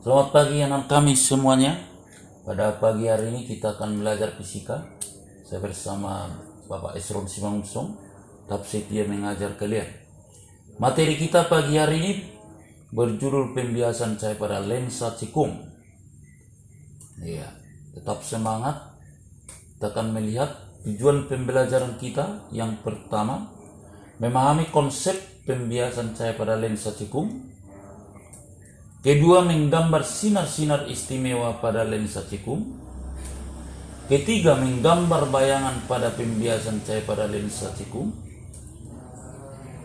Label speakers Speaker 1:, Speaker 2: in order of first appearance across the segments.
Speaker 1: Selamat pagi anak kami semuanya. Pada pagi hari ini kita akan belajar fisika. Saya bersama Bapak Esron Simangunsong, tetap setia mengajar kalian. Materi kita pagi hari ini berjudul pembiasan cahaya pada lensa cekung. Ya, tetap semangat. Kita akan melihat tujuan pembelajaran kita. Yang pertama, memahami konsep pembiasan cahaya pada lensa cekung. Kedua, menggambar sinar-sinar istimewa pada lensa cekung. Ketiga, menggambar bayangan pada pembiasan cahaya pada lensa cekung.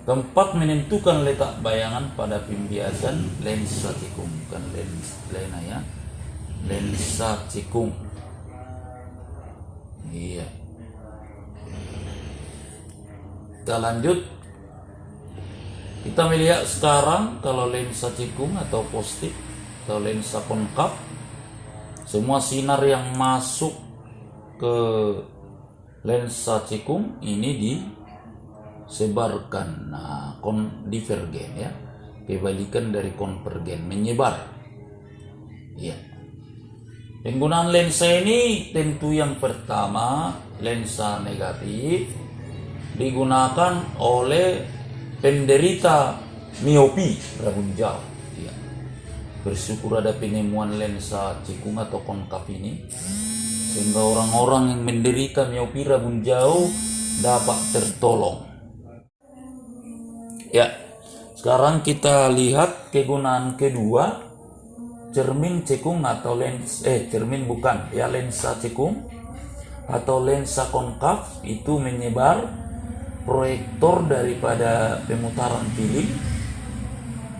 Speaker 1: Keempat, menentukan letak bayangan pada pembiasan lensa cekung. Bukan lena ya, lensa cekung. Iya. Kita lanjut. Kita melihat sekarang kalau lensa cekung atau positif atau lensa konkav, semua sinar yang masuk ke lensa cekung ini disebarkan. Nah, divergen ya, kebalikan dari konvergen, menyebar. Ya. Penggunaan lensa ini tentu yang pertama, lensa negatif digunakan oleh penderita miopi rabun jauh. Ya. Bersyukur ada penemuan lensa cekung atau konkav ini, sehingga orang-orang yang menderita miopi rabun jauh dapat tertolong. Ya, sekarang kita lihat kegunaan kedua, cermin cekung atau lensa lensa cekung atau lensa konkav itu menyebar proyektor daripada pemutaran film,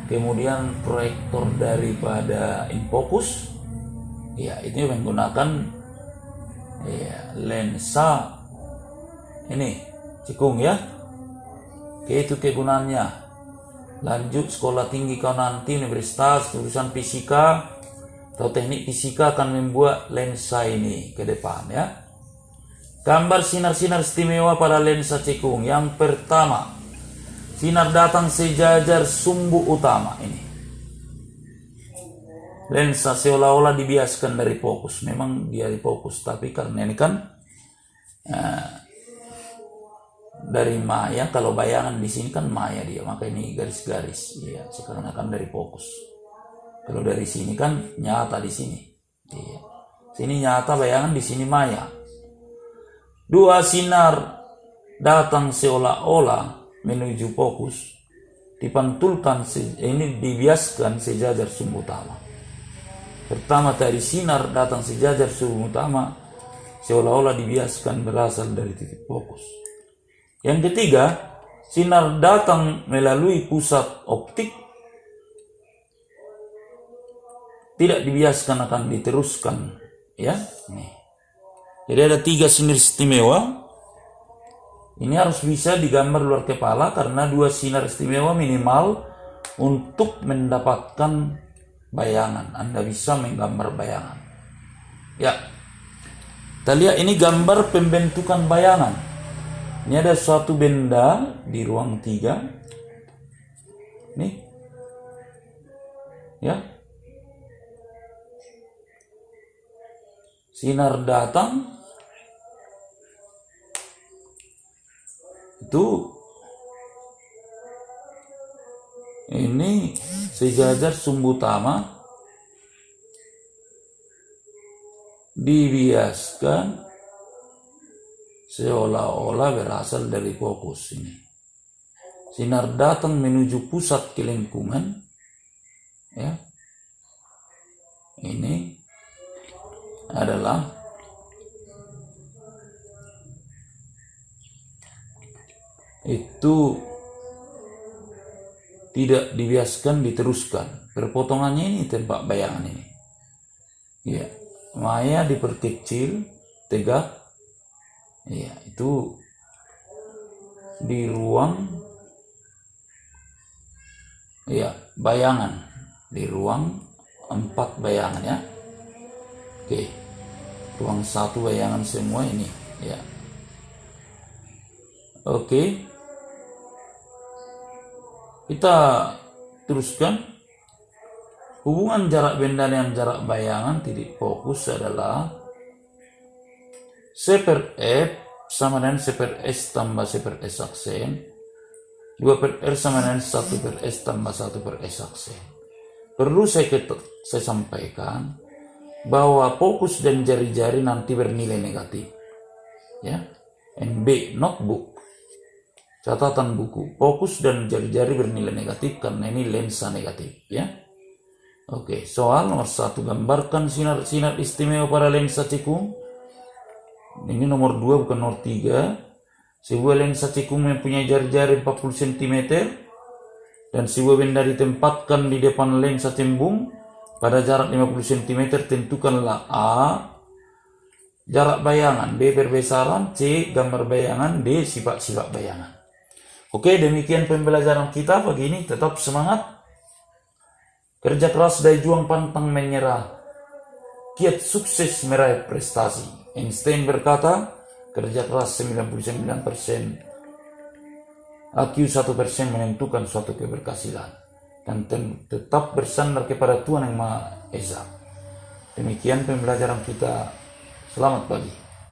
Speaker 1: kemudian proyektor daripada infokus. Ya, ini menggunakan lensa ini cekung ya. Oke, itu kegunaannya. Lanjut sekolah tinggi kau nanti universitas jurusan fisika atau teknik fisika akan membuat lensa ini ke depan ya. Gambar sinar-sinar istimewa pada lensa cekung. Yang pertama, sinar datang sejajar sumbu utama ini. Lensa seolah-olah dibiaskan dari fokus. Memang dia di fokus, tapi karena ini kan dari maya. Kalau bayangan di sini kan maya dia, maka ini garis-garis. Ya, sekarang akan dari fokus. Kalau dari sini kan nyata di sini. Ya. Sini nyata bayangan, di sini maya. Dua sinar datang seolah-olah menuju fokus, dipantulkan ini dibiaskan sejajar sumbu utama. Pertama tadi sinar datang sejajar sumbu utama, seolah-olah dibiaskan berasal dari titik fokus. Yang ketiga, sinar datang melalui pusat optik, tidak dibiaskan, akan diteruskan ya. Nih. Jadi ada 3 sinar istimewa. Ini harus bisa digambar luar kepala karena 2 sinar istimewa minimal untuk mendapatkan bayangan. Anda bisa menggambar bayangan. Ya. Kita lihat ini gambar pembentukan bayangan. Ini ada suatu benda di ruang 3. Nih. Ya. Sinar datang itu ini sejajar sumbu utama, dibiaskan seolah-olah berasal dari fokus ini. Sinar datang menuju pusat kelengkungan ya. Ini adalah itu tidak dibiaskan, diteruskan. Perpotongannya ini tempat bayangan ini. Ya, maya diperkecil, tegak. Ya, itu di ruang bayangan, di ruang 4 bayangan ya. Oke. Ruang 1 bayangan semua ini ya. Oke. Kita teruskan. hubungan jarak benda dengan jarak bayangan titik fokus adalah C per F sama dengan C per S tambah C per S aksen. 2 per R sama dengan 1 per S tambah 1 per S aksen. Perlu saya sampaikan bahwa fokus dan jari-jari nanti bernilai negatif. Ya. NB, notebook. Catatan buku. Fokus dan jari-jari bernilai negatif karena ini lensa negatif. Ya. Oke, soal nomor 1. Gambarkan sinar-sinar istimewa pada lensa cekung. Ini nomor 2 bukan nomor 3. Sebuah lensa cekung mempunyai jari-jari 40 cm dan sebuah benda ditempatkan di depan lensa cembung pada jarak 50 cm. Tentukanlah A. jarak bayangan, B. perbesaran, C. gambar bayangan, D. sifat-sifat bayangan. Oke, demikian pembelajaran kita pagi ini. Tetap semangat. Kerja keras daya juang pantang menyerah. Kiat sukses meraih prestasi. Einstein berkata, kerja keras 99%, IQ 1% menentukan suatu keberhasilan. Dan tetap bersandar kepada Tuhan Yang Maha Esa. Demikian pembelajaran kita. Selamat pagi.